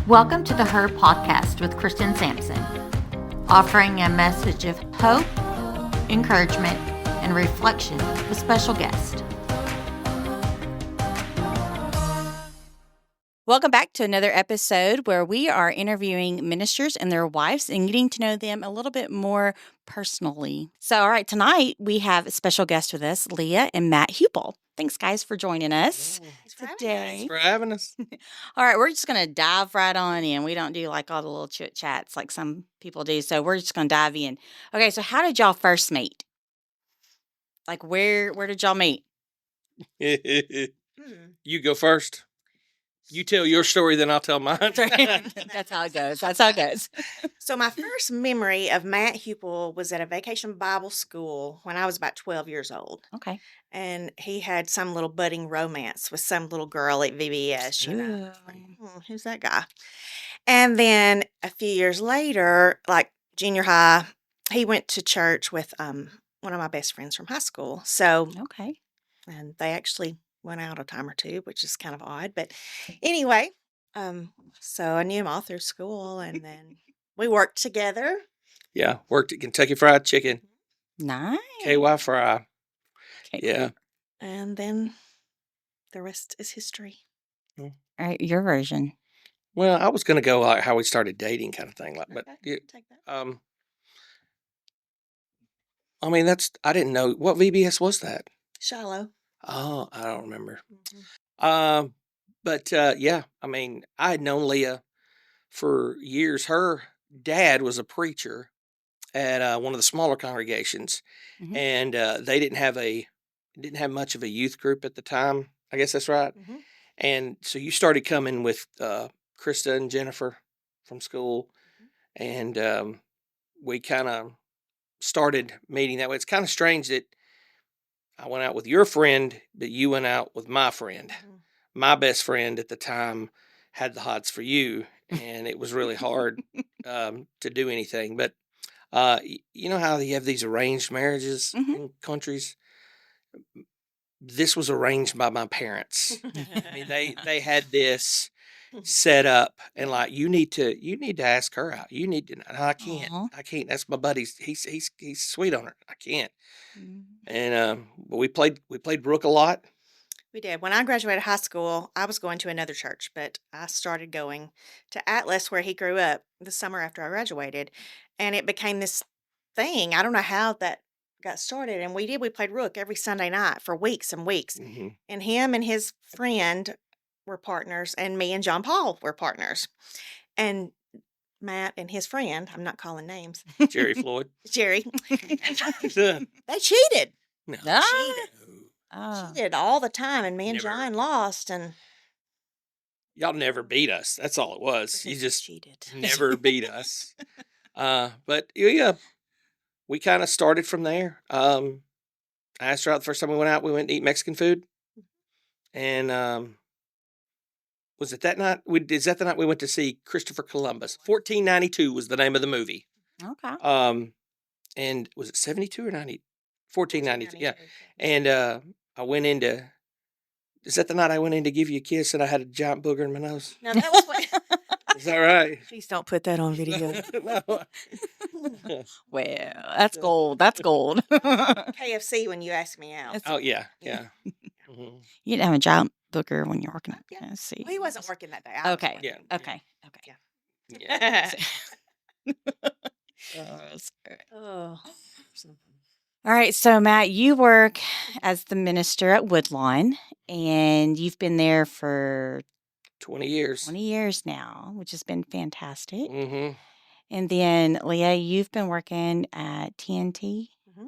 Welcome to the Her podcast with Kristin Sampson, offering a message of hope, encouragement, and reflection with special guests. Welcome back to another episode where we are interviewing ministers and their wives and getting to know them a little bit more personally. So, all right, tonight we have a special guest with us, Leah and Matt Heupel. Thanks, guys, for joining us today. Thanks for having us. All right, we're just going to dive right on in. We don't do like all the little chit chats like some people do. So, we're just going to dive in. Okay, so how did y'all first meet? Like, where did y'all meet? You go first. You tell your story, then I'll tell mine. That's how it goes. That's how it goes. So my first memory of Matt Heupel was at a vacation Bible school when I was about 12 years old. Okay. And he had some little budding romance with some little girl at VBS, you know. Who's that guy? And then a few years later, like junior high, he went to church with one of my best friends from high school. So, Okay. and they actually went out a time or two, which is kind of odd. But anyway, so I knew him all through school, and then we worked together. Yeah, worked at Kentucky Fried Chicken, Nice. KY Fry. Okay. Yeah. And then the rest is history. All right, your version. Well, I was going to go like how we started dating kind of thing. Like, but Okay, take that. I mean, I didn't know. What VBS was that? Shiloh. Oh, I don't remember. Mhm. But yeah, I mean, I had known Leah for years. Her dad was a preacher at one of the smaller congregations, Mhm. and they didn't have much of a youth group at the time. I guess that's right. Mhm. And so you started coming with Krista and Jennifer from school, and we kind of started meeting that way. It's kind of strange that I went out with your friend, but you went out with my friend. Mhm. My best friend at the time had the hots for you, and it was really hard to do anything. But you know how you have these arranged marriages Mhm. in countries? This was arranged by my parents. I mean, they had this set up, and like you need to ask her out. You need to. No, I can't. Aw. I can't. That's my buddy's. He's sweet on her. I can't. Mhm. And but we played Rook a lot. We did. When I graduated high school, I was going to another church, but I started going to Atlas, where he grew up, the summer after I graduated. And it became this thing. I don't know how that got started. And we did. We played Rook every Sunday night for weeks and weeks. Hmm. And him and his friend were partners, and me and John Paul were partners. And Matt and his friend, I'm not calling names, Jerry Floyd. Jerry, No. they cheated. Ah. Cheated. Oh. Cheated all the time. And me and Never. John lost. And Y'all never beat us. That's all it was. You because they just cheated. never beat us. But yeah, we kind of started from there. I asked her out the first time we went out. We went to eat Mexican food, and was it that night? Is that the night we went to see Christopher Columbus? 1492 was the name of the movie. Okay. And was it 72 or 90? 1492. Yeah. And I went into. Is that the night I went in to give you a kiss and I had a giant booger in my nose? No, that was what. Is that right? Please don't put that on video. No. Well, that's gold. That's gold. KFC when you ask me out. Oh yeah, yeah. Mhm. You didn't have a giant booger when you're working at Yeah. Tennessee. Well, he wasn't working that day. I was Okay. working. Yeah. Okay. Okay. Yeah. Oh. All right. So, Matt, you work as the minister at Woodlawn, and you've been there for 20 years. 20 years now, which has been fantastic. Mm-hmm. And then, Leah, you've been working at TNT. Mhm.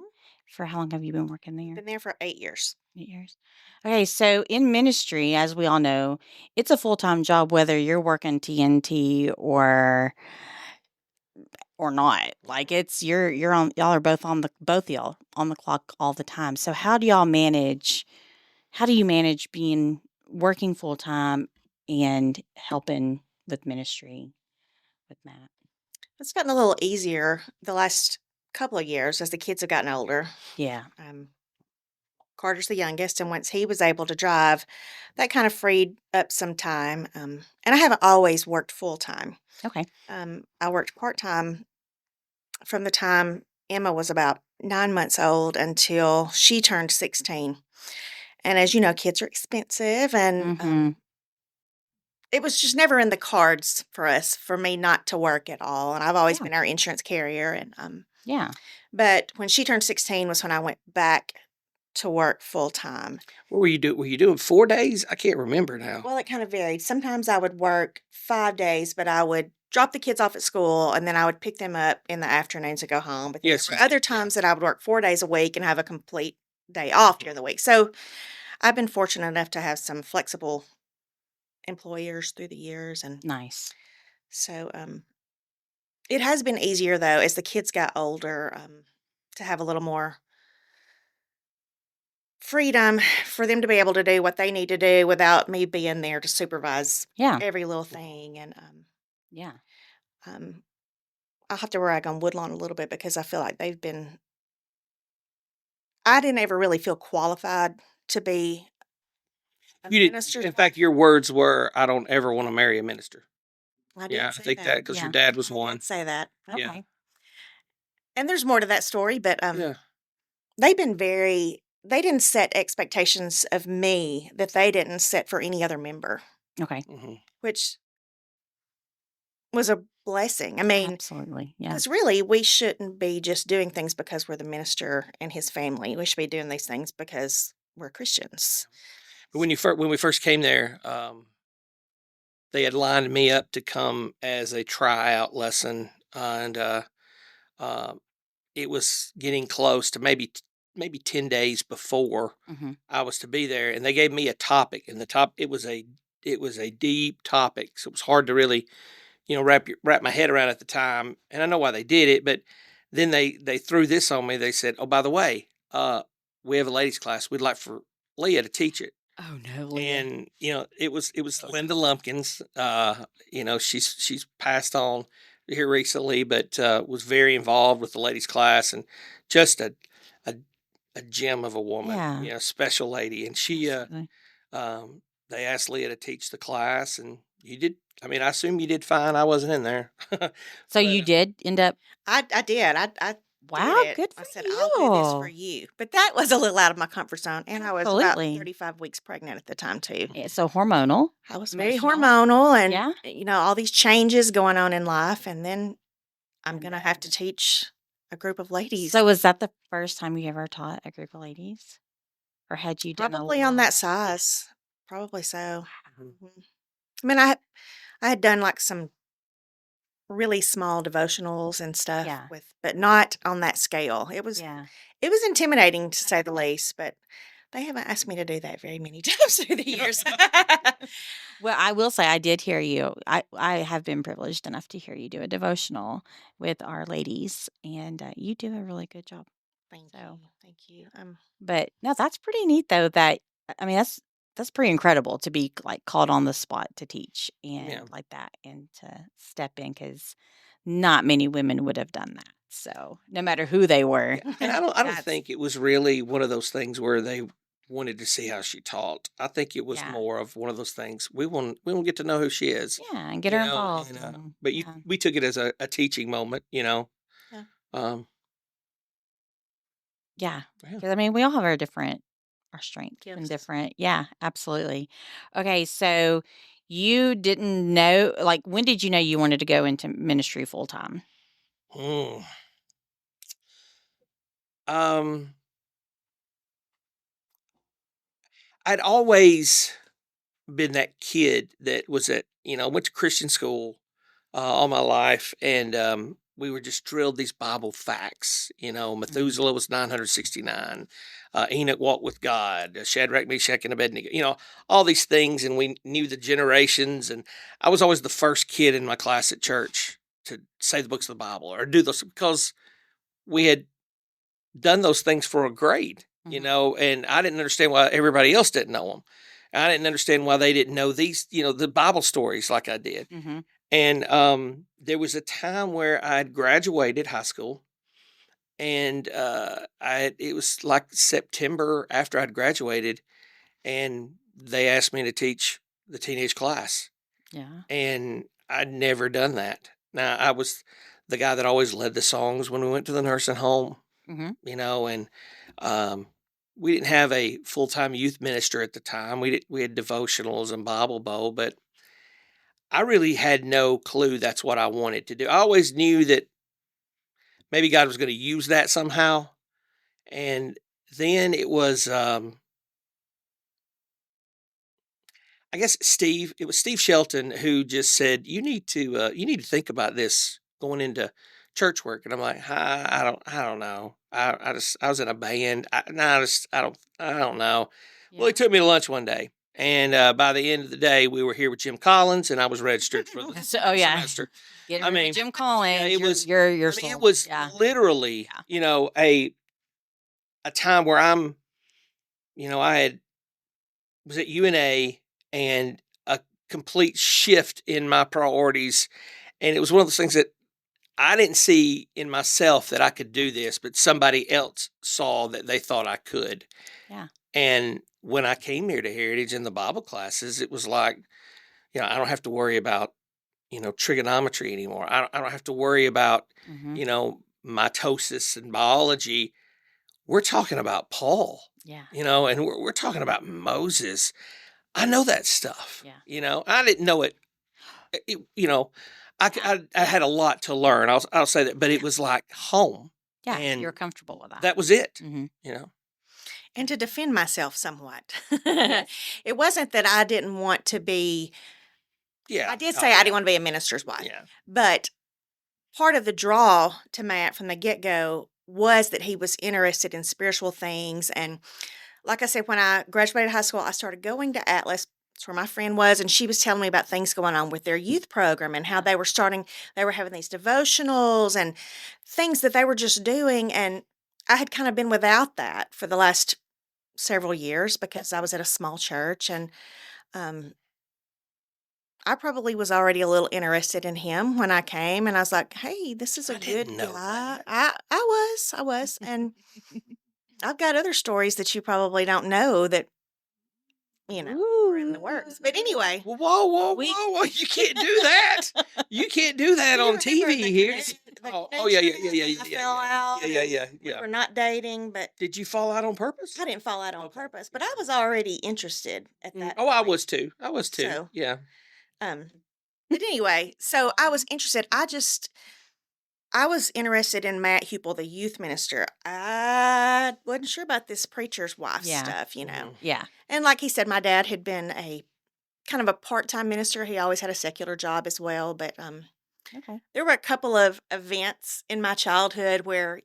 For how long have you been working there? Been there for 8 years. 8 years. Okay, so in ministry, as we all know, it's a full-time job whether you're working TNT or not. Like it's you're on y'all are both on the both y'all on the clock all the time. So how do you manage being working full time and helping with ministry with Matt? It's gotten a little easier the last couple of years as the kids have gotten older. Yeah. Carter's the youngest, and once he was able to drive, that kind of freed up some time. And I haven't always worked full time. Okay. I worked part time from the time Emma was about 9 months old until she turned 16. And as you know, kids are expensive, and Mm-hmm. it was just never in the cards for me not to work at all. And I've always Yeah. been our insurance carrier. And Yeah. but when she turned 16 was when I went back to work full time. What were you doing? Were you doing 4 days? I can't remember now. Well, it kind of varied. Sometimes I would work 5 days, but I would drop the kids off at school and then I would pick them up in the afternoons to go home. But then Yes, there you were other did, yeah. times that I would work 4 days a week and have a complete day off during the week. So I've been fortunate enough to have some flexible employers through the years. And Nice. so it has been easier, though, as the kids got older, to have a little more freedom for them to be able to do what they need to do without me being there to supervise Yeah. every little thing. And Yeah. I'll have to rag on Woodlawn a little bit because I feel like I didn't ever really feel qualified to be a You did. minister. In fact, your words were, "I don't ever want to marry a minister." I Yeah, didn't I say think that that. because Yeah. your dad was I one. didn't say that. Yeah. Okay. And there's more to that story, but Yeah. they didn't set expectations of me that they didn't set for any other member, Okay. hmm which was a blessing. I mean, Absolutely. Yeah. because really, we shouldn't be just doing things because we're the minister and his family. We should be doing these things because we're Christians. But when we first came there, they had lined me up to come as a tryout lesson, and it was getting close to maybe 10 days before Mm-hmm. I was to be there, and they gave me a topic, and it was a deep topic, so it was hard to really wrap my head around at the time. And I know why they did it, but then they threw this on me. They said, "Oh, by the way, we have a ladies class. We'd like for Leah to teach it." Oh no, Leah. And it was Linda Lumpkins. She's passed on here recently, but was very involved with the ladies class, and just a gem of a woman. Yeah. Special lady. And she Absolutely. they asked Leah to teach the class, and you did. I mean, I assume you did fine. I wasn't in there. So you did end up. I did. I Wow. did it. Good I for said, I'll do this for you. you. But that was a little out of my comfort zone. And I was about Absolutely. 35 weeks pregnant at the time, too. Yeah, so hormonal. I was very Emotional. hormonal and, Yeah. all these changes going on in life. And then I'm going to have to teach a group of ladies. So was that the first time you ever taught a group of ladies, or had you done Probably a on lot? that size. Probably so. Mhm. Mhm. I mean, I had done like some really small devotionals and stuff Yeah. but not on that scale. It was Yeah. intimidating to say the least, but they haven't asked me to do that very many times through the years. Well, I will say I did hear you. I have been privileged enough to hear you do a devotional with our ladies, and you do a really good job. Thank So. you. Thank you. But no, that's pretty neat though. I mean, that's pretty incredible to be like called on the spot to teach and Yeah. like that, and to step in, because not many women would have done that. So no matter who they were. Yeah. And I don't That's- think it was really one of those things where they wanted to see how she taught. I think it was Yeah. more of one of those things. We want to get to know who she is. Yeah, and get her you know, involved. and, and- but yeah. we took it as a teaching moment. Yeah. Yeah. Yeah. Because I mean, we all have our strengths and Gifts. different. Yeah, absolutely. Okay, so you didn't know, like, when did you know you wanted to go into ministry full time? Mm. I'd always been that kid that was went to Christian school all my life, and we were just drilled these Bible facts. Methuselah was 969. Enoch walked with God. Shadrach, Meshach, and Abednego. All these things, and we knew the generations. And I was always the first kid in my class at church to say the books of the Bible or do those because we had done those things for a grade. Mhm. And I didn't understand why everybody else didn't know them. I didn't understand why they didn't know these, the Bible stories like I did. Mhm. And there was a time where I had graduated high school, and it was like September after I'd graduated, and they asked me to teach the teenage class, Yeah. and I'd never done that. Now, I was the guy that always led the songs when we went to the nursing home, Mm-hmm. and we didn't have a full-time youth minister at the time. We had devotionals and Bible Bowl, but I really had no clue that's what I wanted to do. I always knew that maybe God was going to use that somehow. And then it was, I guess it was Steve Shelton who just said, you need to think about this going into church work. And I'm like, I don't know. I was in a band. I don't know. Well, he took me to lunch one day. And by the end of the day, we were here with Jim Collins, and I was registered for the semester. I mean, Jim Collins. Yeah, it was. Your I mean, soul. it was literally, a time where I was at UNA, and a complete shift in my priorities, and it was one of those things that I didn't see in myself that I could do this, but somebody else saw that they thought I could. Yeah. And when I came here to Heritage in the Bible classes, it was like, I don't have to worry about, trigonometry anymore. I don't have to worry about, mitosis and biology. We're talking about Paul, and we're talking about Moses. I know that stuff. Yeah. I didn't know it. I had a lot to learn. I'll say that, but it was like home. Yeah, and you're comfortable with that. That was it. Mm-hmm. And to defend myself somewhat, it wasn't that I didn't want to be. Yeah, I did say I didn't want to be a minister's wife. Yeah, but part of the draw to Matt from the get-go was that he was interested in spiritual things. And like I said, when I graduated high school, I started going to Atlas. That's where my friend was, and she was telling me about things going on with their youth program and how they were having these devotionals and things that they were just doing. And I had kind of been without that for the last several years because I was at a small church, and I probably was already a little interested in him when I came, and I was like, "Hey, this is a good guy." I was, and I've got other stories that you probably don't know that were in the works. But anyway, whoa! You can't do that. You can't do that on TV here. I fell out. Yeah. We're not dating, but Did you fall out on purpose? I didn't fall out on purpose. But I was already interested at that. Oh, I point. was too. So, Yeah. But anyway, so I was interested. I was interested in Matt Heupel, the youth minister. I wasn't sure about this preacher's wife stuff, Mm-hmm. Yeah. And like he said, my dad had been a kind of a part-time minister. He always had a secular job as well. But there were a couple of events in my childhood where,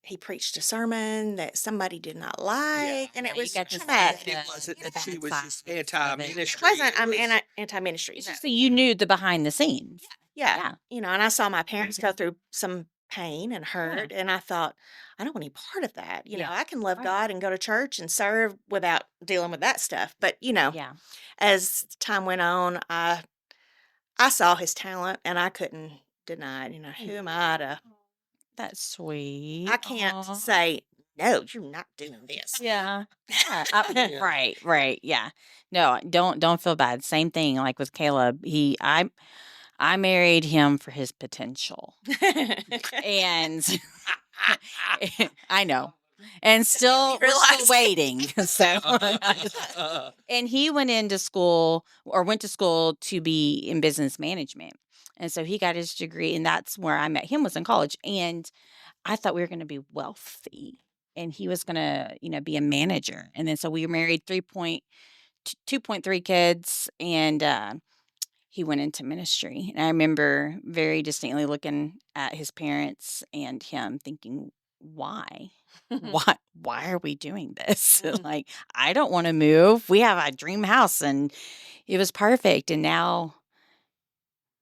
he preached a sermon that somebody did not like, and it was bad. It wasn't that she was just anti-ministry. I'm anti-ministry. It's just that you knew the behind the scenes. Yeah. And I saw my parents go through some pain and hurt, and I thought, I don't want any part of that. I can love God and go to church and serve without dealing with that stuff. But, as time went on, I saw his talent, and I couldn't deny it. Who am I to... That's sweet. I can't say, no, you're not doing this. Yeah. Right. Yeah. No, don't feel bad. Same thing like with Caleb. I married him for his potential. And I know. And we're still waiting. So and he went to school to be in business management. And so he got his degree, and that's where I met him, was in college. And I thought we were going to be wealthy, and he was going to, be a manager. And then so we were married 2.3 kids, and he went into ministry. And I remember very distinctly looking at his parents and him thinking, why? Why are we doing this? Like, I don't want to move. We have a dream house, and it was perfect. And now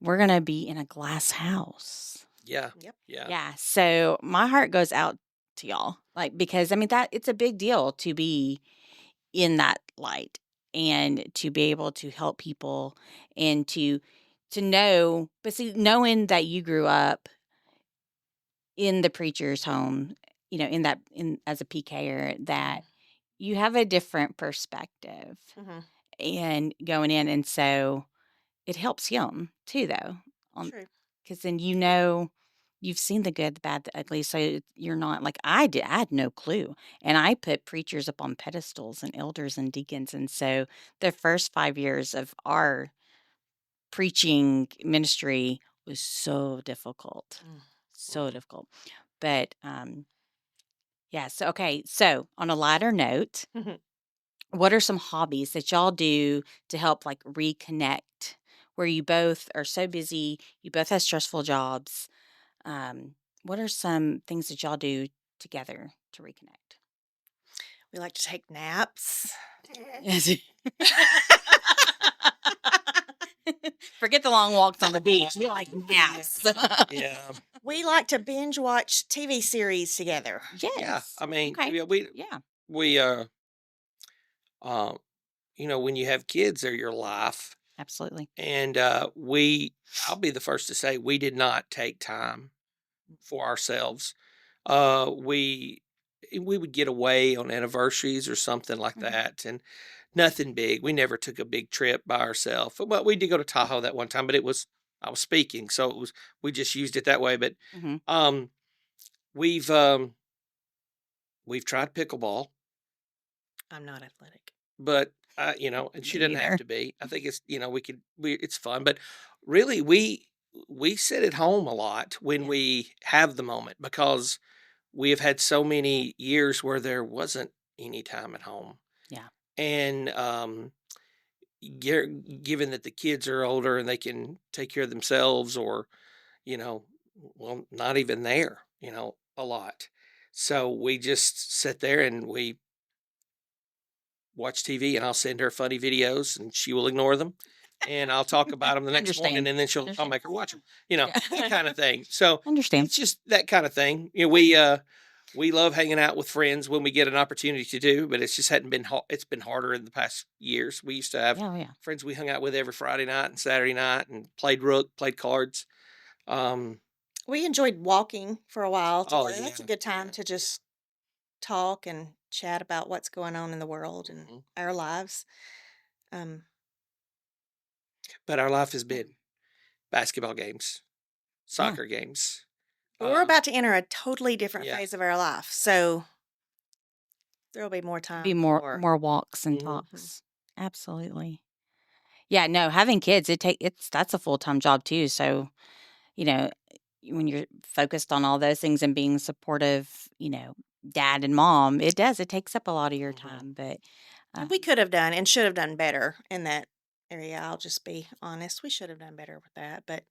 we're going to be in a glass house. Yeah. Yep. Yeah. So my heart goes out to y'all, because that it's a big deal to be in that light and to be able to help people and to know, but see, knowing that you grew up in the preacher's home, in as a PKer, that you have a different perspective Mm-hmm. and going in, and so it helps him too, though, True. because then you've seen the good, the bad, the ugly. So you're not like I did. I had no clue, and I put preachers up on pedestals and elders and deacons, and so the first 5 years of our preaching ministry was so difficult, so difficult. But yeah. So okay. So on a lighter note, Mhm. what are some hobbies that y'all do to help like reconnect? Where you both are so busy, you both have stressful jobs. What are some things that y'all do together to reconnect? We like to take naps. Forget the long walks on the beach. We like naps. Yeah. We like to binge watch TV series together. Yeah. Yes. I mean, Okay. we Yeah. we when you have kids, they're your life, Absolutely. and I'll be the first to say we did not take time for ourselves. We would get away on anniversaries or something like Mhm. that, and nothing big. We never took a big trip by ourselves. Well, we did go to Tahoe that one time, but I was speaking, so we just used it that way. But Mhm. um, we've tried pickleball, I'm not athletic. but and she Me doesn't have neither. to be. I think it's it's fun, but really we sit at home a lot when Yeah. we have the moment, because we have had so many years where there wasn't any time at home. Yeah. And given that the kids are older and they can take care of themselves, or you know not even there, a lot, so we just sit there and we watch TV, and I'll send her funny videos and she will ignore them, and I'll talk about them the next morning, Understand. and then I'll Understand. make her watch them, Yeah. that kind of thing. So Understand. it's just that kind of thing. We love hanging out with friends when we get an opportunity to do, but it's just hadn't been it's been harder in the past years. We used to have Yeah. Yeah. friends we hung out with every Friday night and Saturday night and played Rook, played cards. Um, We enjoyed walking for a while oh together. That's a yeah, good time to just talk and chat about what's going on in the world and mhm. our lives. Um, But our life has yeah. been basketball games, Yeah. soccer games. But we're about to enter a totally different Yeah. phase of our life, so there'll be more time Be more for. walks and Mhm. talks. Absolutely. Yeah. No, having kids, that's a full-time job too. So you know, when you're focused on all those things and being supportive, dad and mom, it takes up a lot of your Mhm. time. But And we could have done and should have done better in that area. I'll just be honest. We should have done better with that. But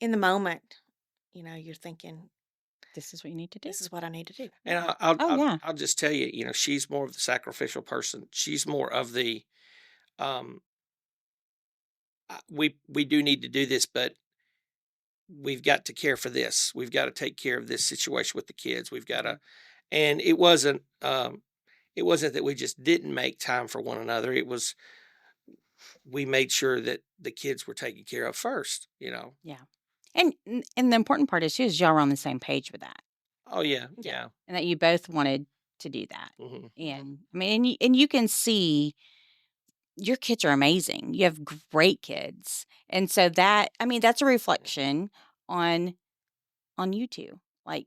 in the moment, you're thinking, this is what you need to do. this is what I need to do. And Oh, yeah. I'll just tell you, she's more of the sacrificial person. She's more of the um, we do need to do this, but we've got to care for this. We've got to take care of this situation with the kids. We've got to, and it wasn't that we just didn't make time for one another. It was we made sure that the kids were taken care of first. Yeah. And the important part is too is y'all were on the same page with that, Oh yeah, Yeah. yeah. and that you both wanted to do that. Hmm. And I mean, and you can see your kids are amazing. You have great kids, and so that's a reflection on you two, like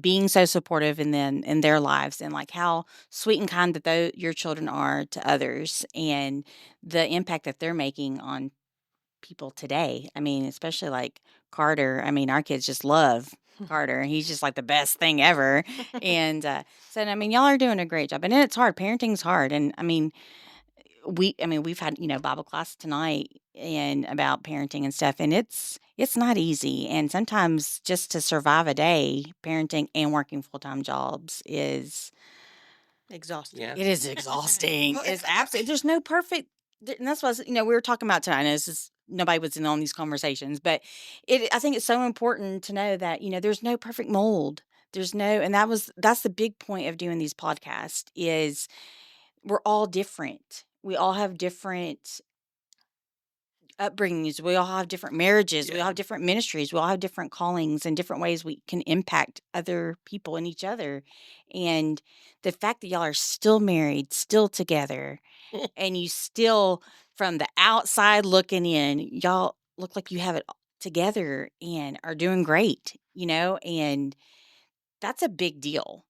being so supportive in their lives, and like how sweet and kind that your children are to others, and the impact that they're making on people today. I mean, especially like Carter. I mean, our kids just love Carter. He's just like the best thing ever. And so, I mean, y'all are doing a great job. And it's hard. Parenting's hard. And I mean, we've had, Bible class tonight and about parenting and stuff. And it's not easy. And sometimes just to survive a day, parenting and working full-time jobs is Exhausting. Yeah. it is exhausting. It's absolutely there's no perfect and that's what we were talking about tonight. And this is nobody was in on these conversations, but I think it's so important to know that, there's no perfect mold. There's no and that's the big point of doing these podcasts is we're all different. We all have different upbringings. We all have different marriages. We all Yeah. have different ministries. We all have different callings and different ways we can impact other people and each other. And the fact that y'all are still married, still together, and you still, from the outside looking in, y'all look like you have it together and are doing great, and that's a big deal.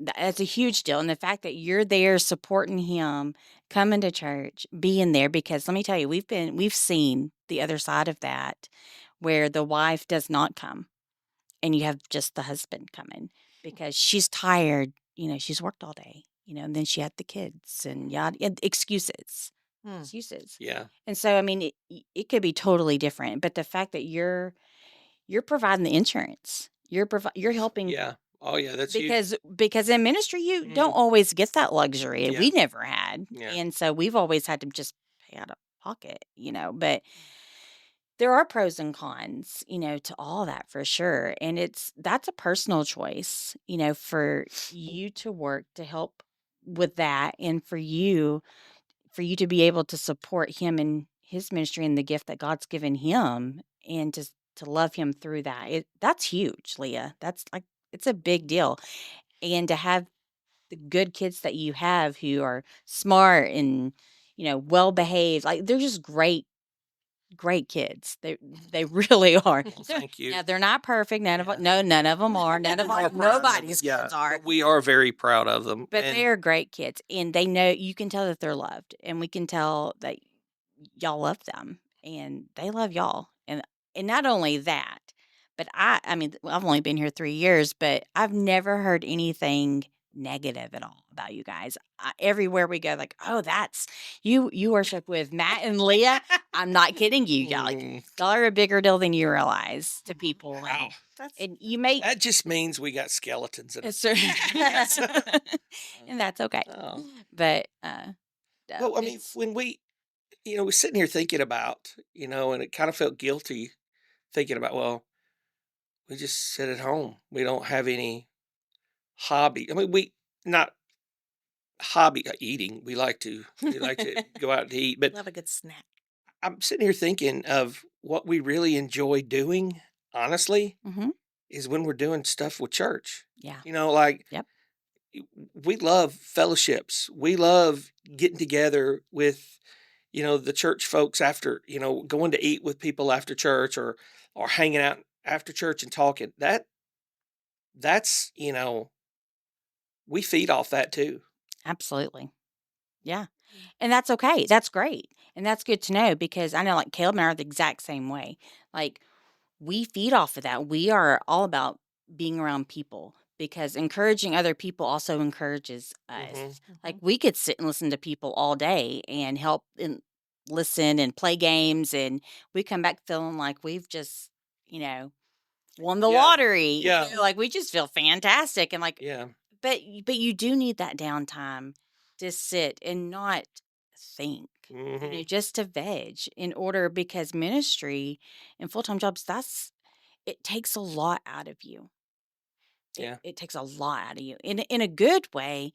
That's a huge deal. And the fact that you're there supporting him, coming to church, being there, because let me tell you, we've seen the other side of that where the wife does not come and you have just the husband coming because she's tired, she's worked all day, and then she had the kids and excuses. Hmm. Excuses. Yeah. And so I mean it could be totally different, but the fact that you're providing the insurance, you're helping. Yeah. Oh, yeah. That's huge. Because in ministry you don't always get that luxury. Yeah. We never had. Yeah. And so we've always had to just pay out of pocket, but there are pros and cons, to all that for sure. And that's a personal choice, for you to work to help with that and for you to be able to support him in his ministry and the gift that God's given him and to love him through that. That's huge, Leah. That's like, it's a big deal. And to have the good kids that you have who are smart and, well behaved, like they're just great kids. They really are. Thank you. Yeah, they're not perfect. None of them are. None of nobody's Yeah. kids are. But we are very proud of them. But they are great kids, and they know, you can tell that they're loved, and we can tell that y'all love them, and they love y'all. And not only that, but I mean, I've only been here 3 years, but I've never heard anything negative at all about you guys. Everywhere we go, like, oh, that's you worship with Matt and Leah. I'm not kidding you. Y'all are a bigger deal than you realize to people. Wow. And you may That just means we got skeletons in us. and that's okay. Oh. But Well, I mean, when we we're sitting here thinking about, and it kind of felt guilty thinking about, well, we just sit at home. We don't have any hobby. I mean, we not hobby eating. We like to go out to eat, but Love a good snack. I'm sitting here thinking of what we really enjoy doing, honestly, Mhm. is when we're doing stuff with church. Yeah. Like Yep. we love fellowships. We love getting together with, the church folks after, going to eat with people after church or hanging out after church and talking. That's, we feed off that too. Absolutely. Yeah. And that's okay. That's great. And that's good to know because I know like Caleb and I are the exact same way. Like we feed off of that. We are all about being around people because encouraging other people also encourages us. Mhm. Like we could sit and listen to people all day and help and listen and play games and we come back feeling like we've just, won the Yeah. lottery. Yeah. Like we just feel fantastic and like Yeah. but you do need that downtime to sit and not think, Mhm. just to veg in order because ministry and full-time jobs, it takes a lot out of you. Yeah. It takes a lot out of you in a good way,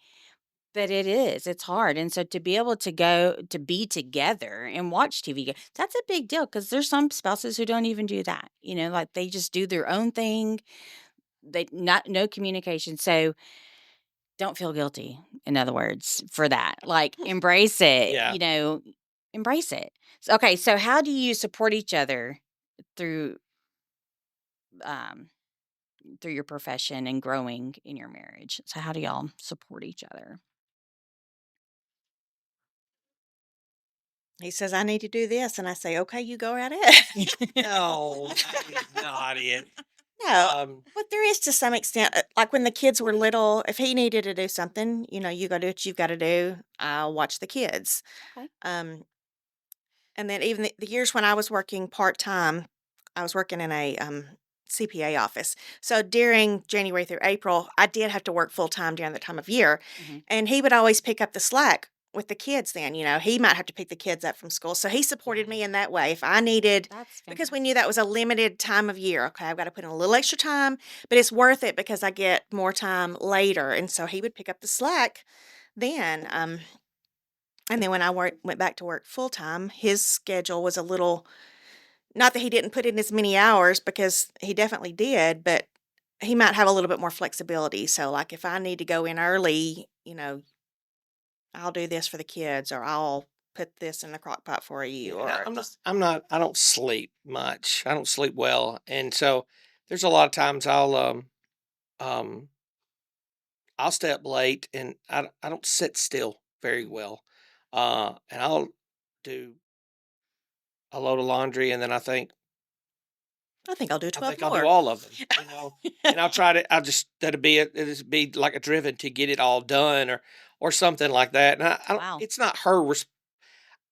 but it's hard. And so to be able to go to be together and watch TV, that's a big deal because there's some spouses who don't even do that. Like they just do their own thing. No communication. So don't feel guilty, in other words, for that. Like embrace it, Yeah. Embrace it. Okay, so how do you support each other through um through your profession and growing in your marriage? So how do y'all support each other? He says, I need to do this. And I say, okay, you go right ahead. No, that is not it. No, but there is to some extent, like when the kids were little, if he needed to do something, you got to do what you've got to do. I'll watch the kids. Okay. And then even the years when I was working part-time, I was working in a CPA office. So during January through April, I did have to work full-time during the time of year. Mhm. And he would always pick up the slack with the kids then, he might have to pick the kids up from school. So he supported me in that way. If I needed, That's because we knew that was a limited time of year. Okay, I've got to put in a little extra time, but it's worth it because I get more time later. And so he would pick up the slack then. And then when I went back to work full time, his schedule was a little, not that he didn't put in as many hours because he definitely did, but he might have a little bit more flexibility. So, like, if I need to go in early, I'll do this for the kids, or I'll put this in the crock pot for you, And or I don't sleep much. I don't sleep well. And so there's a lot of times um, I'll stay up late and I don't sit still very well. And I'll do a load of laundry and then I think I'll do I 12 think I'll do more. all of them, and I'll try to, it'll be like a driven to get it all done or something like that. And I don't, Wow. it's not her,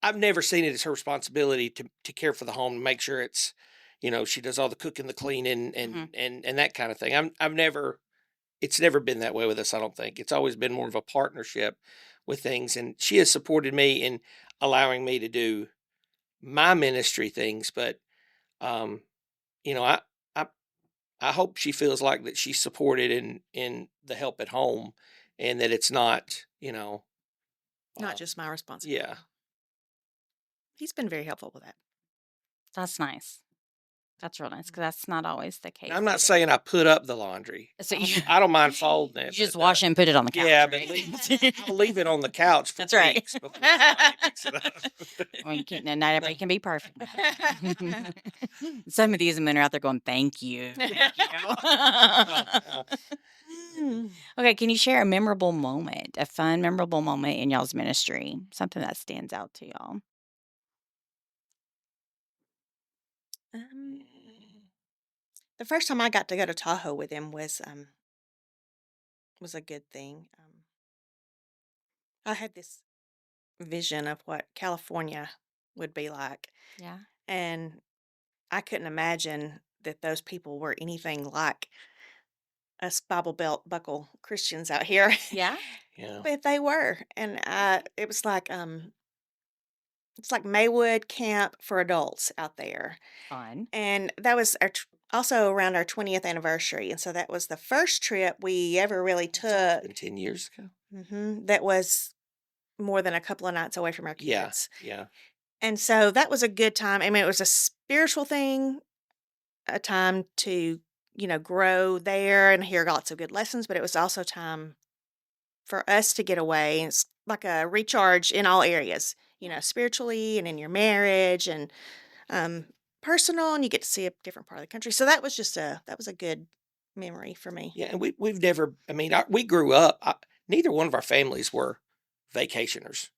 I've never seen it as her responsibility to care for the home and make sure it's, she does all the cooking, the cleaning and that kind of thing. It's never been that way with us. I don't think it's always been more of a partnership with things. And she has supported me in allowing me to do my ministry things. But, um, you know, I, I, I hope she feels like that she's supported in the help at home and that it's not, Not just my responsibility. yeah. He's been very helpful with that. That's nice. That's real nice because that's not always the case. Now, I'm not either. saying I put up the laundry. So I don't mind folding it. You just but, wash it and put it on the couch. Yeah, right? but I'll leave it on the couch for That's right. weeks before somebody picks it up. Well, you can't, not everybody can be perfect. Some of these men are out there going, "Thank you." Okay, can you share a memorable moment, a fun, memorable moment in y'all's ministry? Something that stands out to y'all. The first time I got to go to Tahoe with him was a good thing. I had this vision of what California would be like, Yeah. and I couldn't imagine that those people were anything like us Bible Belt buckle Christians out here. Yeah. Yeah. But they were, and it was like it's like Maywood Camp for adults out there, Fun. and that was also around our 20th anniversary, and so that was the first trip we ever really It's took. been 10 years ago. That was more than a couple of nights away from our Yeah. kids. Yeah. And so that was a good time. I mean, it was a spiritual thing, a time to, grow there and hear lots of good lessons, but it was also time for us to get away. And it's like a recharge in all areas, spiritually and in your marriage and personal, and you get to see a different part of the country. So that was a good memory for me. Yeah. And we've never, we grew up, neither one of our families were vacationers.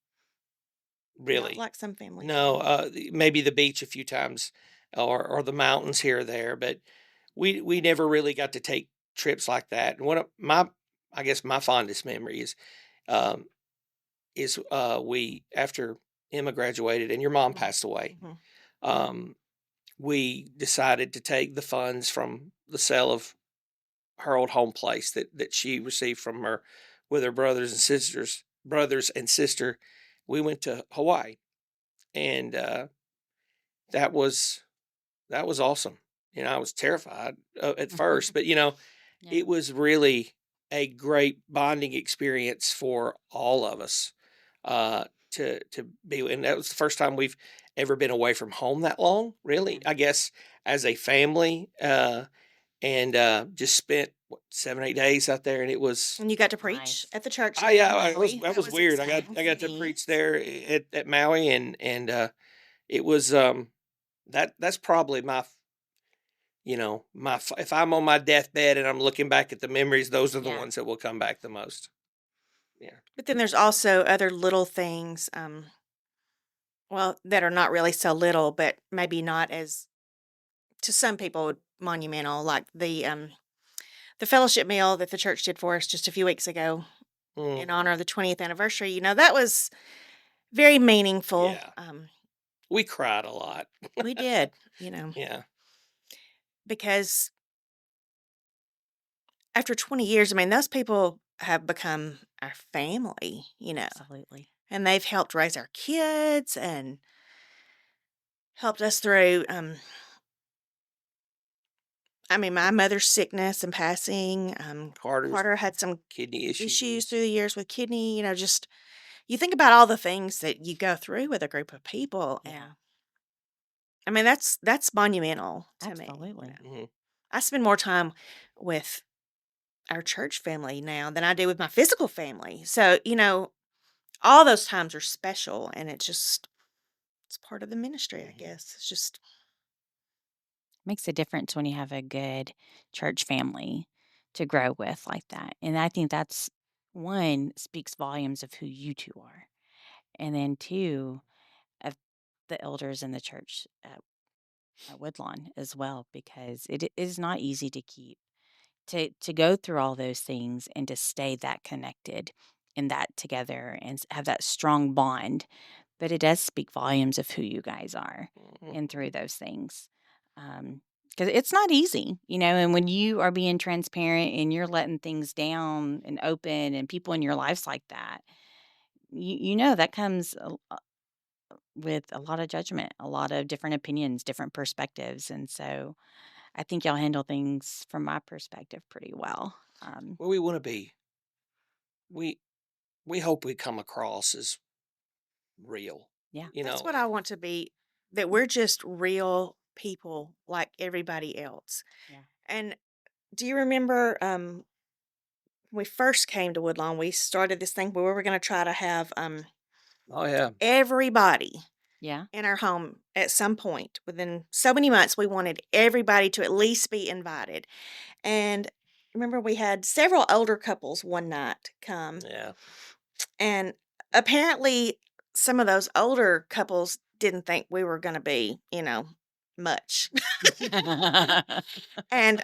Not Really. like some families. No, maybe the beach a few times or the mountains here or there, but we never really got to take trips like that. And one of I guess my fondest memory um, is we, after Emma graduated and your mom passed away, Mhm. we decided to take the funds from the sale of her old home place that she received from her with her brothers and sister. We went to Hawaii, and that was awesome. I was terrified at first, but Yeah. it was really a great bonding experience for all of us to be. And that was the first time we've ever been away from home that long. Really, I guess as a family, and just spent 7-8 days out there, and it was. And you got to preach Nice. at the church. Yeah, in Maui. that was weird. I got to exciting. preach there at Maui, and it was that's probably if I'm on my deathbed and I'm looking back at the memories, those are the Yeah. ones that will come back the most. Yeah. But then there's also other little things, that are not really so little, but maybe not as, to some people, monumental, like the fellowship meal that the church did for us just a few weeks ago Mm, in honor of the 20th anniversary. That was very meaningful. Yeah. We cried a lot. We did, Yeah. because after 20 years, I mean, those people have become our family, Absolutely. and they've helped raise our kids and helped us through, my mother's sickness and passing. Carter's Carter had some kidney issues issues. through the years with kidney, just you think about all the things that you go through with a group of people, Yeah. and I mean that's monumental to me. Absolutely. Mhm. I spend more time with our church family now than I do with my physical family. So, all those times are special, and it's part of the ministry, I Mhm. guess. It's just Makes a difference when you have a good church family to grow with like that. And I think that's one speaks volumes of who you two are. And then two, of the elders in the church at Woodlawn as well, because it is not easy to keep to go through all those things and to stay that connected and that together and have that strong bond. But it does speak volumes of who you guys are Mhm. and through those things. Because it's not easy, and when you are being transparent and you're letting things down and open and people in your lives like that, that comes with a lot of judgment, a lot of different opinions, different perspectives. And so I think y'all handle things from my perspective pretty well. Well, we want to be. We we hope we come across as real. Yeah. You that's know. what I want to be, that we're just real people like everybody else. Yeah. And do you remember when we first came to Woodlawn, we started this thing where we were going to try to have Oh yeah. everybody Yeah. in our home at some point within so many months. We wanted everybody to at least be invited. And remember, we had several older couples one night come, Yeah. and apparently some of those older couples didn't think we were going to be, much. And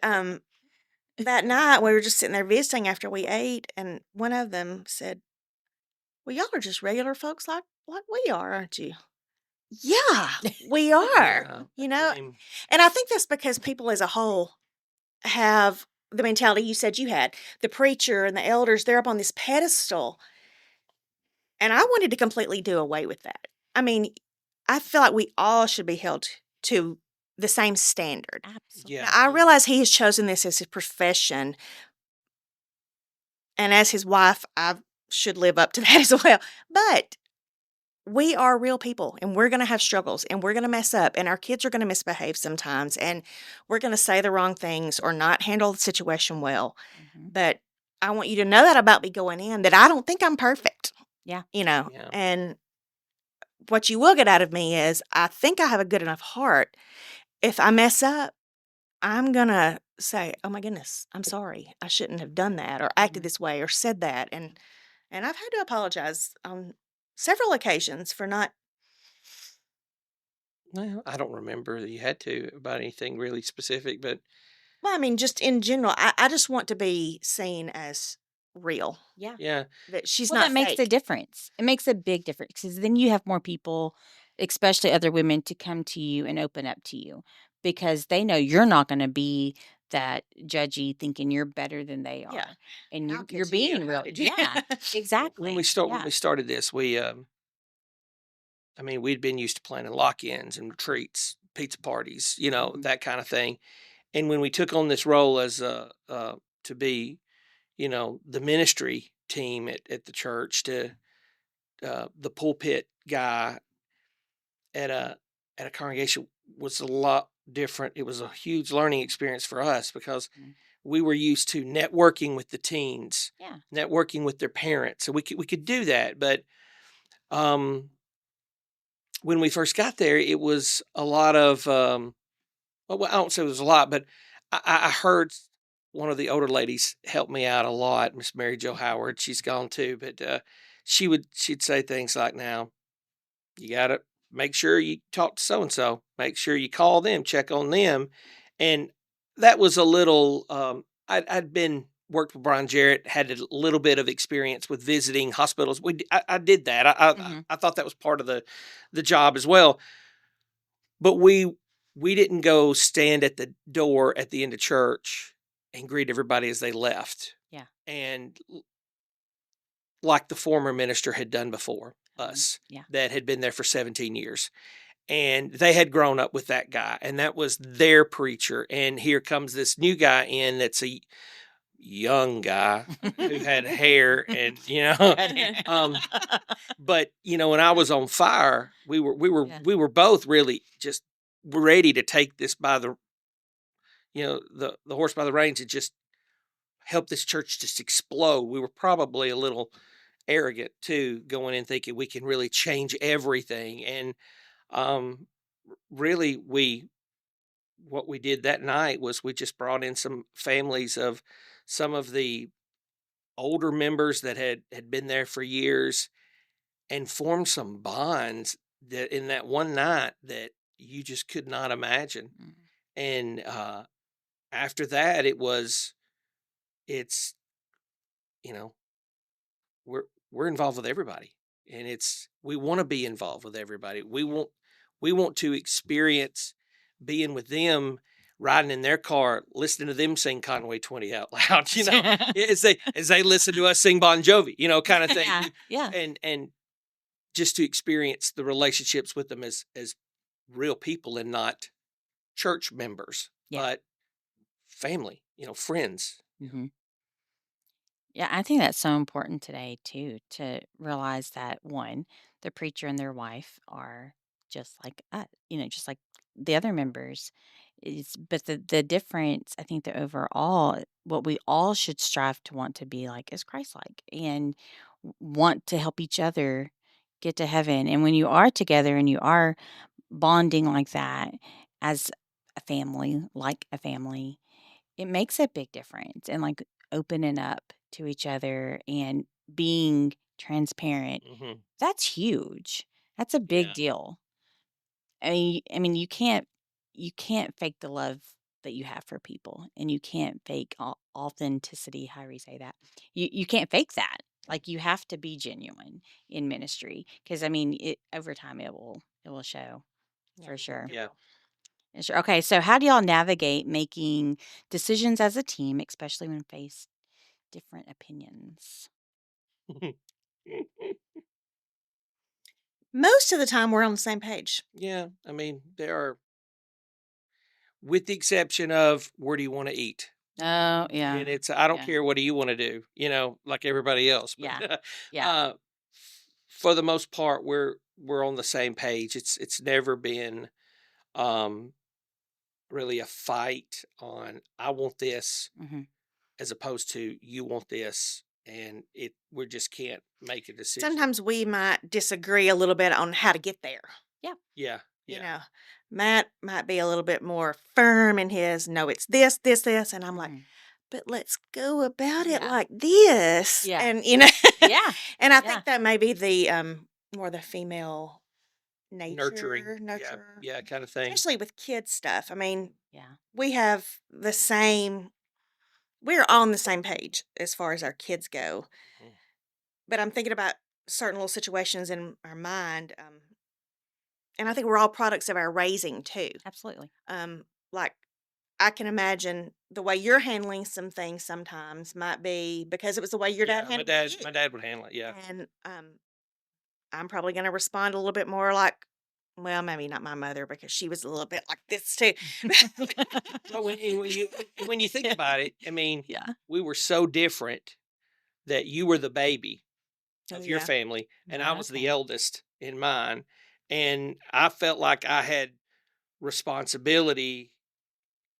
that night we were just sitting there visiting after we ate, and one of them said, "Well, y'all are just regular folks like we are, aren't you?" Yeah, we are. Yeah. I mean, And I think that's because people as a whole have the mentality you said you had. The preacher and the elders, they're up on this pedestal. And I wanted to completely do away with that. I mean, I feel like we all should be held to the same standard. Absolutely. yeah. Now, I realize he has chosen this as his profession, and as his wife, I should live up to that as well. But we are real people, and we're going to have struggles, and we're going to mess up, and our kids are going to misbehave sometimes, and we're going to say the wrong things or not handle the situation well. Mhm. But I want you to know that about me going in, that I don't think I'm perfect. Yeah. Yeah. And what you will get out of me is I think I have a good enough heart. If I mess up, I'm going to say, "Oh my goodness, I'm sorry. I shouldn't have done that or acted Mhm. this way or said that." And I've had to apologize on several occasions for not. Well, I don't remember that you had to about anything really specific, but Well, I mean, just in general, I just want to be seen as real. Yeah. yeah. That she's Well, not that makes a fake. difference. It makes a big difference because then you have more people, especially other women, to come to you and open up to you because they know you're not going to be that judgy, thinking you're better than they Yeah. are, and How you're could you? being How real. did you? Yeah, exactly. When Yeah. we started this, I mean, we'd been used to planning lock-ins and retreats, pizza parties, Mhm. that kind of thing. And when we took on this role as to be, the ministry team at the church, to the pulpit guy at a congregation, was a lot different. It was a huge learning experience for us because Mhm. we were used to networking with the teens, Yeah. networking with their parents, so we could do that. But um, when we first got there, it was a lot of well, I don't say it was a lot, but I heard one of the older ladies help me out a lot, Miss Mary Jo Howard. She's gone too, but she'd say things like, "Now you got to make sure you talk to so and so. Make sure you call them, check on them," and that was a little. I'd been worked with Brian Jarrett, had a little bit of experience with visiting hospitals. I did that. Mhm. I thought that was part of the job as well, but we didn't go stand at the door at the end of church and greet everybody as they left. Yeah. And like the former minister had done before us, Yeah. that had been there for 17 years. And they had grown up with that guy, and that was their preacher. And here comes this new guy in that's young guy who had hair and, but when I was on fire, we were both really just ready to take this by the horse by the reins and just help this church just explode. We were probably a little arrogant too, going in thinking we can really change everything. And really, what we did that night was we just brought in some families of some of the older members that had been there for years and formed some bonds that in that one night that you just could not imagine. Mhm. And after that, it's we're involved with everybody, and we want to be involved with everybody. We want to experience being with them, riding in their car, listening to them sing Conway 20 out loud, as they listen to us sing Bon Jovi, kind of thing. Yeah. And just to experience the relationships with them as real people and not church members, but family, friends. Mm-hmm. Yeah, I think that's so important today too, to realize that one, the preacher and their wife are just like us, just like the other members. But the difference, I think, that overall, what we all should strive to want to be like is Christ-like, and want to help each other get to heaven. And when you are together and you are bonding like that as like a family, it makes a big difference. And like opening up to each other and being transparent, Mm-hmm. that's huge. That's a big Yeah. deal. I mean, you can't fake the love that you have for people, and you can't fake authenticity. How do we say that? You can't fake that. Like, you have to be genuine in ministry, because I mean, over time it will show for sure. Yeah. Sure. Okay, so how do y'all navigate making decisions as a team, especially when faced different opinions? Most of the time, we're on the same page. Yeah, I mean, there are, with the exception of where do you want to eat? Oh, yeah. And it's, I don't Yeah. care, what do you want to do? Like everybody else. But, Yeah. for the most part, we're on the same page. It's never been really a fight on I want this Mhm. as opposed to you want this, and we just can't make a decision. Sometimes we might disagree a little bit on how to get there. Yeah. Matt might be a little bit more firm in his, no, it's this, this, this. And I'm like, Mhm. but let's go about it Yeah. like this. Yeah. And, Yeah. and I Yeah. think that may be the more the female Nurturing. nurture, Yeah, kind of thing. especially with kids stuff. I mean, Yeah. we have we're on the same page as far as our kids go. Mhm. But I'm thinking about certain little situations in our mind. And I think we're all products of our raising too. Absolutely. Like I can imagine the way you're handling some things sometimes might be because it was the way your dad Yeah, handled it. my dad would handle it. Yeah. And I'm probably going to respond a little bit more like, well, maybe not my mother because she was a little bit like this too. But when you think about it, I mean, Yeah. we were so different that you were the baby Oh, of your yeah. family, and I was Okay. the eldest in mine, and I felt like I had responsibility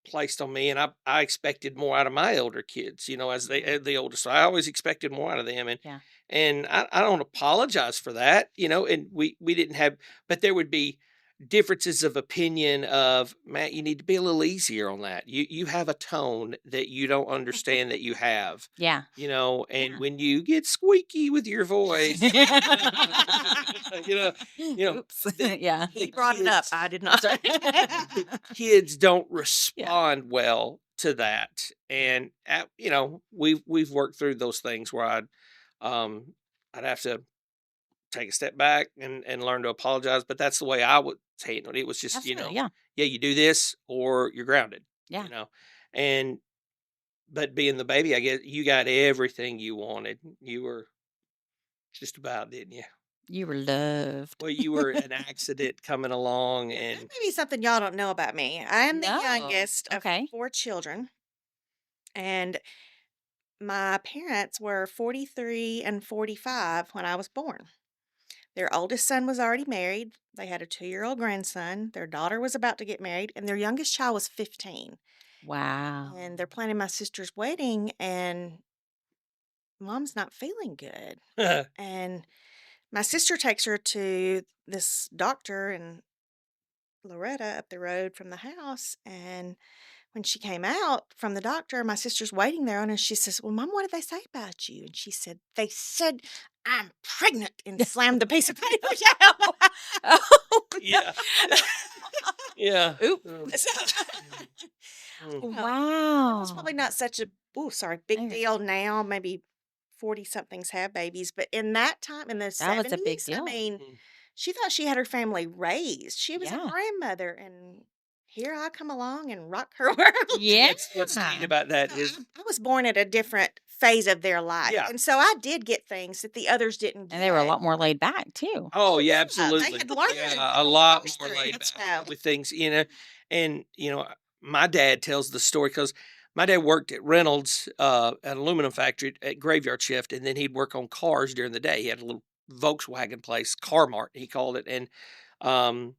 placed on me, and I expected more out of my elder kids, as the oldest. So I always expected more out of them, Yeah. and I don't apologize for that, and we didn't have, but there would be differences of opinion of, Matt, you need to be a little easier on that. You have a tone that you don't understand that you have, Yeah. and Yeah. when you get squeaky with your voice, Oops. Yeah. He brought it up. I did not. kids don't respond well to that, and we've worked through those things where I'd have to take a step back and learn to apologize, but that's the way I would handle it. It was just Absolutely. Yeah. you do this or you're grounded. Yeah. And but being the baby, I guess you got everything you wanted. You were just about, didn't you? You were loved. Well, you were an accident coming along, That and may be something y'all don't know about me. I am the No. youngest of Okay. 4 children. And my parents were 43 and 45 when I was born. Their oldest son was already married. They had a 2-year-old grandson. Their daughter was about to get married, and their youngest child was 15. Wow. And they're planning my sister's wedding, and mom's not feeling good. And my sister takes her to this doctor in Loretta up the road from the house. And when she came out from the doctor, my sister's waiting there on her. And she says, "Well, Mom, what did they say about you?" And she said, "They said I'm pregnant," and slammed the piece of paper down. Oh, Yeah. Yeah. Oop. Mm. Well, Wow. it's probably not such a big Okay. deal now. Maybe 40 somethings have babies, but in that time, in the That was a big 70s, I deal. mean, Mm. she thought she had her family raised. She was Yeah. a grandmother, and here I come along and rock her world. Yeah. What's neat about that So is, I was born at a different phase of their life, yeah. and so I did get things that the others didn't And they were a get. lot more laid back too. Oh yeah, They absolutely. had learned Yeah, a from lot most more things, laid back so with things, and my dad tells the story because my dad worked at Reynolds, an aluminum factory at graveyard shift, and then he'd work on cars during the day. He had a little Volkswagen place, Car Mart, he called it, and um,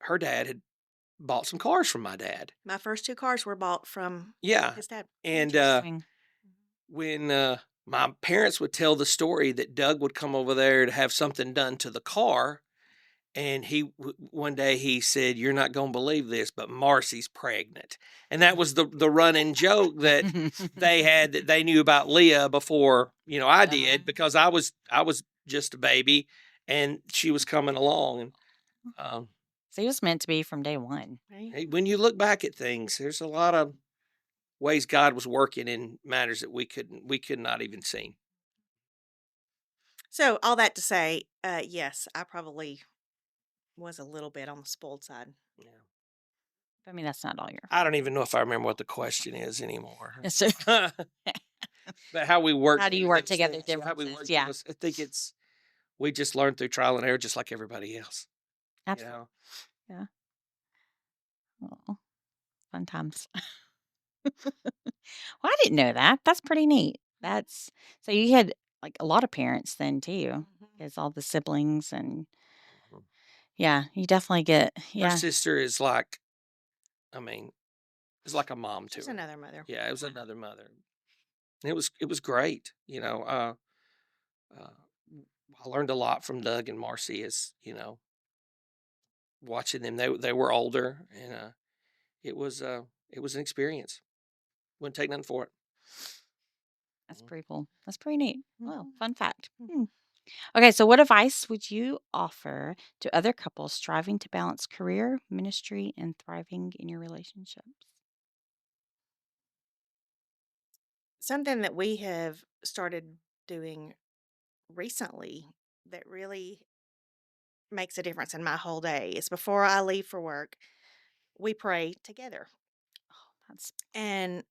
her dad had bought some cars from my dad. my first 2 cars were bought from Yeah, his dad. and Interesting. when my parents would tell the story that Doug would come over there to have something done to the car, and one day he said, "You're not going to believe this, but Marcy's pregnant," and that was the running joke that they had, that they knew about Leah before I did, because I was just a baby, and she was coming along, and So it was meant to be from day one. Right? hey, when you look back at things, there's a lot of ways God was working in matters that we could not even see. So all that to say, yes, I probably was a little bit on the spoiled side. Yeah. I mean, that's not all your I don't even know if I remember what the question is anymore. fault. So, But how we work. How do you through work those together, things, how we differences, work yeah. through those, I think we just learn through trial and error, just like everybody else. absolutely. Oh, fun times. Well, I didn't know that. That's pretty neat. That's so you had like a lot of parents then too, because all the siblings and Mhm. yeah, you definitely get Our yeah. sister is like, I mean, it's like a mom to She's her. another mother. Yeah, it was another mother. It was great. I learned a lot from Doug and Marcy, as watching them. They were older, and it was an experience. Wouldn't take nothing for it. That's pretty cool. That's pretty neat. Well, Mhm. fun fact. Okay, so what advice would you offer to other couples striving to balance career, ministry, and thriving in your relationships? Something that we have started doing recently that really makes a difference in my whole day is before I leave for work, we pray together. That's And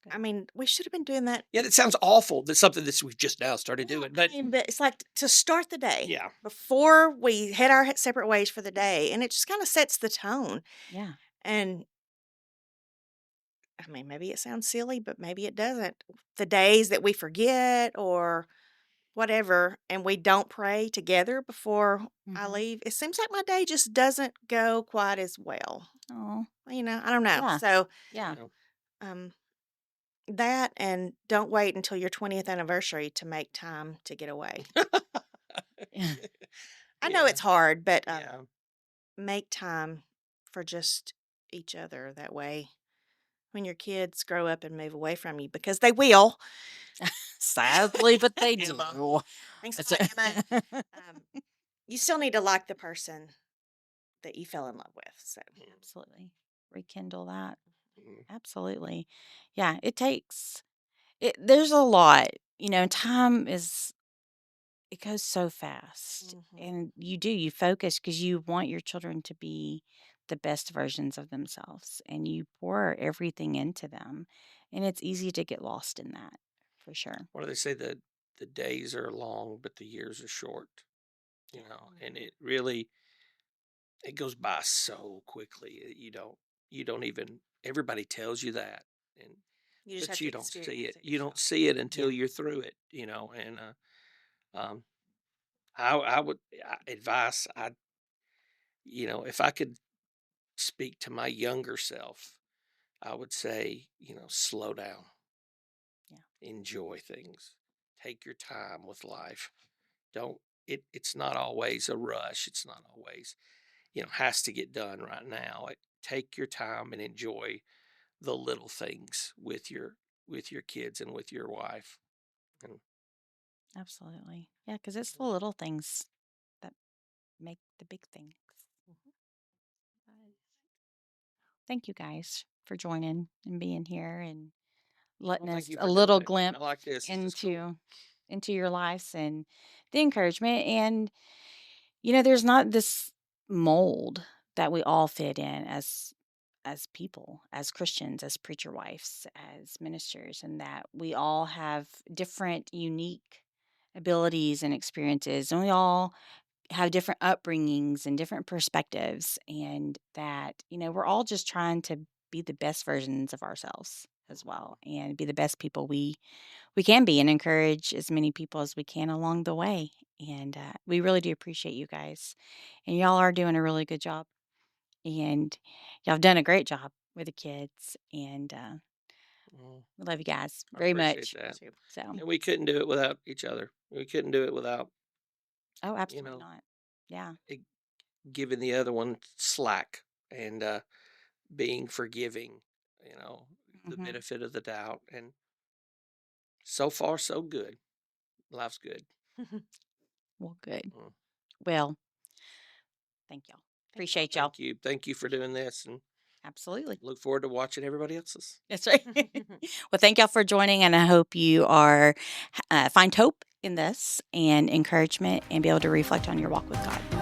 good. I mean, we should have been doing that. Yeah, that sounds awful. That's something that we've just now started doing. But But it's like to start the day yeah, before we head our separate ways for the day. And it just kind of sets the tone. Yeah. And I mean, maybe it sounds silly, but maybe it doesn't. The days that we forget or whatever, and we don't pray together before I Mhm. leave, it seems like my day just doesn't go quite as well. Oh, I don't know. yeah. So, Yeah. um, that and don't wait until your 20th anniversary to make time to get away. Yeah. I know it's hard, but yeah. make time for just each other that way. When your kids grow up and move away from you, because they will. Sadly, but they Emma. do. Thanks It's a lot, Emma. You still need to like the person that you fell in love with. So Absolutely. Rekindle that. Mhm. Absolutely. Yeah, it takes it there's a lot. Time is it goes so fast. Mhm. And you focus because you want your children to be the best versions of themselves and you pour everything into them. And it's easy to get lost in that for sure. What do they say? The days are long, but the years are short. And it goes by so quickly. You don't even. Everybody tells you that, and You just have but to you don't see experience it. You don't yourself. see it until you're through it, and um, I would advise, if I could speak to my younger self, I would say, slow down, Yeah. enjoy things, take your time with life. Don't, it's not always a rush. It's not always, has to get done right now. Take your time and enjoy the little things with your kids and with your wife. And Absolutely. Yeah, because it's the little things that make the big things. Thank you guys for joining and being here and letting well, thank us you a for doing little it. I glimpse like this. This is cool. into your lives and the encouragement. And there's not this mold that we all fit in as people, as Christians, as preacher wives, as ministers, and that we all have different unique abilities and experiences, and we all have different upbringings and different perspectives, and that we're all just trying to be the best versions of ourselves as well, and be the best people we can be, and encourage as many people as we can along the way. And we really do appreciate you guys, and y'all are doing a really good job, and y'all have done a great job with the kids, and Well, we love you guys I very appreciate much. that. Too. So, And we couldn't do it without each other. We couldn't do it without, oh, you absolutely know, not. Yeah. it, giving the other one slack and being forgiving, the Hmm. benefit of the doubt. And so far, so good. Life's good. Well, good. Mm. Well, thank y'all. Thank Appreciate y'all. Thank you. Thank you for doing this, and Absolutely. look forward to watching everybody else's. That's right. Well, thank y'all for joining, and I hope you are find hope in this and encouragement and be able to reflect on your walk with God.